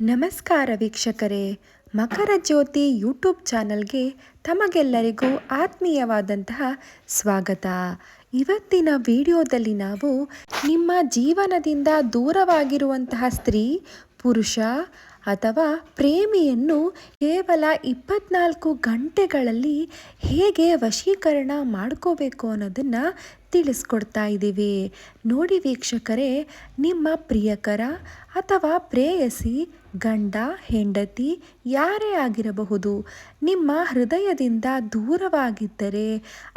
ನಮಸ್ಕಾರ ವೀಕ್ಷಕರೇ, ಮಕರ ಜ್ಯೋತಿ ಯೂಟ್ಯೂಬ್ ಚಾನಲ್ಗೆ ತಮಗೆಲ್ಲರಿಗೂ ಆತ್ಮೀಯವಾದಂತಹ ಸ್ವಾಗತ. ಇವತ್ತಿನ ವಿಡಿಯೋದಲ್ಲಿ ನಾವು ನಿಮ್ಮ ಜೀವನದಿಂದ ದೂರವಾಗಿರುವಂತಹ ಸ್ತ್ರೀ, ಪುರುಷ ಅಥವಾ ಪ್ರೇಮಿಯನ್ನು ಕೇವಲ 24 ಗಂಟೆಗಳಲ್ಲಿ ಹೇಗೆ ವಶೀಕರಣ ಮಾಡ್ಕೋಬೇಕು ಅನ್ನೋದನ್ನು ತಿಳಿಸ್ಕೊಡ್ತಾ ಇದ್ದೀವಿ. ನೋಡಿ ವೀಕ್ಷಕರೇ, ನಿಮ್ಮ ಪ್ರಿಯಕರ ಅಥವಾ ಪ್ರೇಯಸಿ, ಗಂಡ, ಹೆಂಡತಿ ಯಾರೇ ಆಗಿರಬಹುದು, ನಿಮ್ಮ ಹೃದಯದಿಂದ ದೂರವಾಗಿದ್ದರೆ,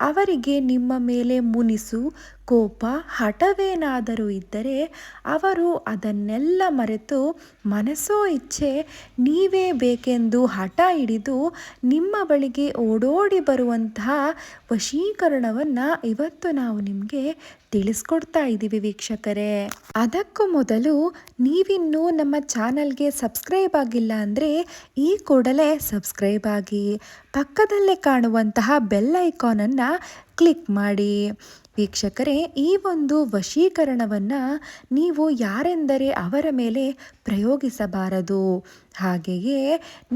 ಅವರಿಗೆ ನಿಮ್ಮ ಮೇಲೆ ಮುನಿಸು, ಕೋಪ, ಹಠವೇನಾದರೂ ಇದ್ದರೆ ಅವರು ಅದನ್ನೆಲ್ಲ ಮರೆತು ಮನಸೋ ಇಚ್ಛೆ ನೀವೇ ಬೇಕೆಂದು ಹಠ ಹಿಡಿದು ನಿಮ್ಮ ಬಳಿಗೆ ಓಡೋಡಿ ಬರುವಂತಹ ವಶೀಕರಣವನ್ನು ಇವತ್ತು ನಾವು ನಿಮಗೆ ತಿಳಿಸ್ಕೊಡ್ತಾ ಇದ್ದೀವಿ ವೀಕ್ಷಕರೇ. ಅದಕ್ಕೂ ಮೊದಲು ನೀವಿನ್ನೂ ನಮ್ಮ ಚಾನಲ್ಗೆ ಸಬ್ಸ್ಕ್ರೈಬ್ ಆಗಿಲ್ಲ ಅಂದರೆ ಈ ಕೂಡಲೇ ಸಬ್ಸ್ಕ್ರೈಬ್ ಆಗಿ, ಪಕ್ಕದಲ್ಲೇ ಕಾಣುವಂತಹ ಬೆಲ್ ಐಕಾನನ್ನು ಕ್ಲಿಕ್ ಮಾಡಿ. ವೀಕ್ಷಕರೇ, ಈ ಒಂದು ವಶೀಕರಣವನ್ನು ನೀವು ಯಾರೆಂದರೆ ಅವರ ಮೇಲೆ ಪ್ರಯೋಗಿಸಬಾರದು. ಹಾಗೆಯೇ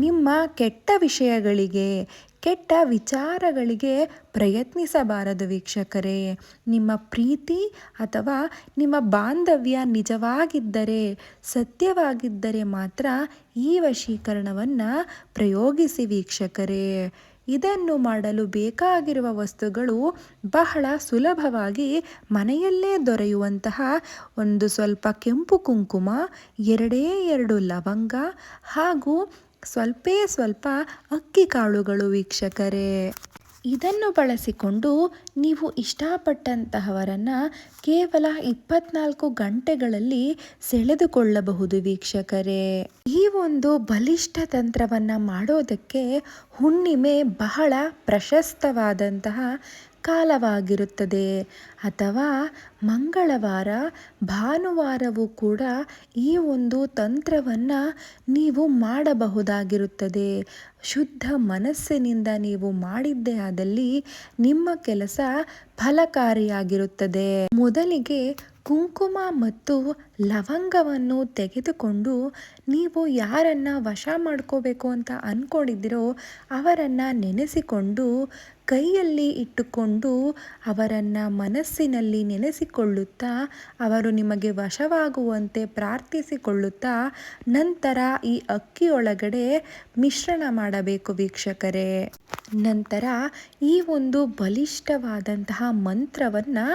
ನಿಮ್ಮ ಕೆಟ್ಟ ವಿಷಯಗಳಿಗೆ, ಕೆಟ್ಟ ವಿಚಾರಗಳಿಗೆ ಪ್ರಯತ್ನಿಸಬಾರದು ವೀಕ್ಷಕರೇ. ನಿಮ್ಮ ಪ್ರೀತಿ ಅಥವಾ ನಿಮ್ಮ ಬಾಂಧವ್ಯ ನಿಜವಾಗಿದ್ದರೆ, ಸತ್ಯವಾಗಿದ್ದರೆ ಮಾತ್ರ ಈ ವಶೀಕರಣವನ್ನು ಪ್ರಯೋಗಿಸಿ ವೀಕ್ಷಕರೇ. ಇದನ್ನು ಮಾಡಲು ಬೇಕಾಗಿರುವ ವಸ್ತುಗಳು ಬಹಳ ಸುಲಭವಾಗಿ ಮನೆಯಲ್ಲೇ ದೊರೆಯುವಂತಹ ಒಂದು ಸ್ವಲ್ಪ ಕೆಂಪು ಕುಂಕುಮ, 2 ಲವಂಗ ಹಾಗೂ ಸ್ವಲ್ಪ ಅಕ್ಕಿ ಕಾಳುಗಳು ವೀಕ್ಷಕರೇ. ಇದನ್ನು ಬಳಸಿಕೊಂಡು ನೀವು ಇಷ್ಟಪಟ್ಟಂತಹವರನ್ನು ಕೇವಲ 24 ಗಂಟೆಗಳಲ್ಲಿ ಸೆಳೆದುಕೊಳ್ಳಬಹುದು ವೀಕ್ಷಕರೇ. ಈ ಒಂದು ಬಲಿಷ್ಠ ತಂತ್ರವನ್ನು ಮಾಡೋದಕ್ಕೆ ಹುಣ್ಣಿಮೆ ಬಹಳ ಪ್ರಶಸ್ತವಾದಂತಹ ಕಾಲವಾಗಿರುತ್ತದೆ, ಅಥವಾ ಮಂಗಳವಾರ, ಭಾನುವಾರವೂ ಕೂಡ ಈ ಒಂದು ತಂತ್ರವನ್ನು ನೀವು ಮಾಡಬಹುದಾಗಿರುತ್ತದೆ. ಶುದ್ಧ ಮನಸ್ಸಿನಿಂದ ನೀವು ಮಾಡಿದ್ದೇ ಆದಲ್ಲಿ ನಿಮ್ಮ ಕೆಲಸ ಫಲಕಾರಿಯಾಗಿರುತ್ತದೆ. ಮೊದಲಿಗೆ ಕುಂಕುಮ ಮತ್ತು ಲವಂಗವನ್ನು ತೆಗೆದುಕೊಂಡು ನೀವು ಯಾರನ್ನು ವಶ ಮಾಡ್ಕೋಬೇಕು ಅಂತ ಅಂದ್ಕೊಂಡಿದ್ದೀರೋ ಅವರನ್ನು ನೆನೆಸಿಕೊಂಡು ಕೈಯಲ್ಲಿ ಇಟ್ಟುಕೊಂಡು ಅವರನ್ನು ಮನಸ್ಸಿನಲ್ಲಿ ನೆನೆಸಿಕೊಳ್ಳುತ್ತಾ ಅವರು ನಿಮಗೆ ವಶವಾಗುವಂತೆ ಪ್ರಾರ್ಥಿಸಿಕೊಳ್ಳುತ್ತಾ ನಂತರ ಈ ಅಕ್ಕಿಯೊಳಗಡೆ ಮಿಶ್ರಣ ಮಾಡಬೇಕು ವೀಕ್ಷಕರೇ. ನಂತರ ಈ ಒಂದು ಬಲಿಷ್ಠವಾದಂತಹ ಮಂತ್ರವನ್ನು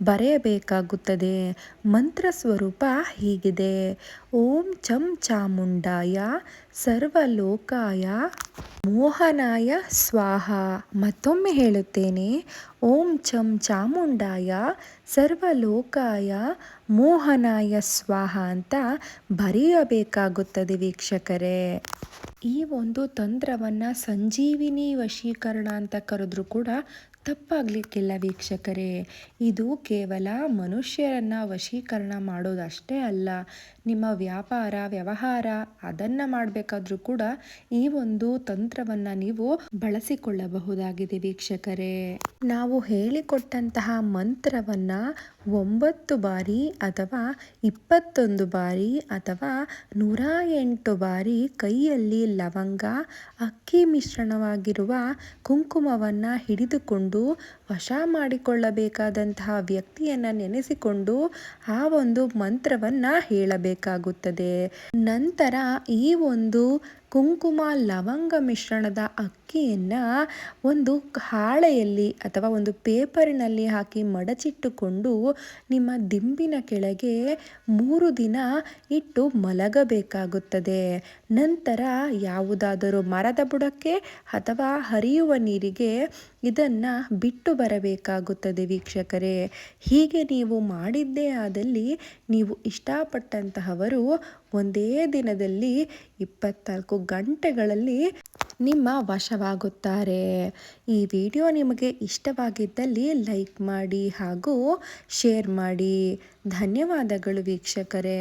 ಬರೆಯಬೇಕಾಗುತ್ತದೆ. ಮಂತ್ರ ಸ್ವರೂಪ ಹೀಗಿದೆ: ಓಂ ಚಂ ಚಾಮುಂಡಾಯ ಸರ್ವಲೋಕಾಯ ಮೋಹನಾಯ ಸ್ವಾಹ. ಮತ್ತೊಮ್ಮೆ ಹೇಳುತ್ತೇನೆ, ಓಂ ಚಂ ಚಾಮುಂಡಾಯ ಸರ್ವಲೋಕಾಯ ಮೋಹನಾಯ ಸ್ವಾಹ ಅಂತ ಬರೆಯಬೇಕಾಗುತ್ತದೆ ವೀಕ್ಷಕರೇ. ಈ ಒಂದು ತಂತ್ರವನ್ನು ಸಂಜೀವಿನಿ ವಶೀಕರಣ ಅಂತ ಕರೆದ್ರೂ ಕೂಡ ತಪ್ಪಾಗಲಿಕ್ಕಿಲ್ಲ ವೀಕ್ಷಕರೇ. ಇದು ಕೇವಲ ಮನುಷ್ಯರನ್ನು ವಶೀಕರಣ ಮಾಡೋದಷ್ಟೇ ಅಲ್ಲ, ನಿಮ್ಮ ವ್ಯಾಪಾರ ವ್ಯವಹಾರ ಅದನ್ನು ಮಾಡಬೇಕಾದ್ರೂ ಕೂಡ ಈ ಒಂದು ತಂತ್ರವನ್ನು ನೀವು ಬಳಸಿಕೊಳ್ಳಬಹುದಾಗಿದೆ ವೀಕ್ಷಕರೇ. ನಾವು ಹೇಳಿಕೊಟ್ಟಂತಹ ಮಂತ್ರವನ್ನು 9 ಬಾರಿ ಅಥವಾ 21 ಬಾರಿ ಅಥವಾ 108 ಬಾರಿ ಕೈಯಲ್ಲಿ ಲವಂಗ, ಅಕ್ಕಿ ಮಿಶ್ರಣವಾಗಿರುವ ಕುಂಕುಮವನ್ನು ಹಿಡಿದುಕೊಂಡು ವಶ ಮಾಡಿಕೊಳ್ಳಬೇಕಾದಂತಹ ವ್ಯಕ್ತಿಯನ್ನು ನೆನೆಸಿಕೊಂಡು ಆ ಒಂದು ಮಂತ್ರವನ್ನು ಹೇಳಬೇಕಾಗುತ್ತದೆ. ನಂತರ ಈ ಒಂದು ಕುಂಕುಮ ಲವಂಗ ಮಿಶ್ರಣದ ಅಕ್ಕಿಯನ್ನು ಒಂದು ಹಾಳೆಯಲ್ಲಿ ಅಥವಾ ಒಂದು ಪೇಪರಿನಲ್ಲಿ ಹಾಕಿ ಮಡಚಿಟ್ಟುಕೊಂಡು ನಿಮ್ಮ ದಿಂಬಿನ ಕೆಳಗೆ 3 ದಿನ ಇಟ್ಟು ಮಲಗಬೇಕಾಗುತ್ತದೆ. ನಂತರ ಯಾವುದಾದರೂ ಮರದ ಬುಡಕ್ಕೆ ಅಥವಾ ಹರಿಯುವ ನೀರಿಗೆ ಇದನ್ನು ಬಿಟ್ಟು ಬರಬೇಕಾಗುತ್ತದೆ ವೀಕ್ಷಕರೇ. ಹೀಗೆ ನೀವು ಮಾಡಿದ್ದೇ ಆದಲ್ಲಿ ನೀವು ಇಷ್ಟಪಟ್ಟಂತಹವರು ಒಂದೇ ದಿನದಲ್ಲಿ 24 ಗಂಟೆಗಳಲ್ಲಿ ನಿಮ್ಮ ವಶವಾಗುತ್ತಾರೆ. ಈ ವಿಡಿಯೋ ನಿಮಗೆ ಇಷ್ಟವಾಗಿದ್ದಲ್ಲಿ ಲೈಕ್ ಮಾಡಿ ಹಾಗೂ ಶೇರ್ ಮಾಡಿ. ಧನ್ಯವಾದಗಳು ವೀಕ್ಷಕರೇ.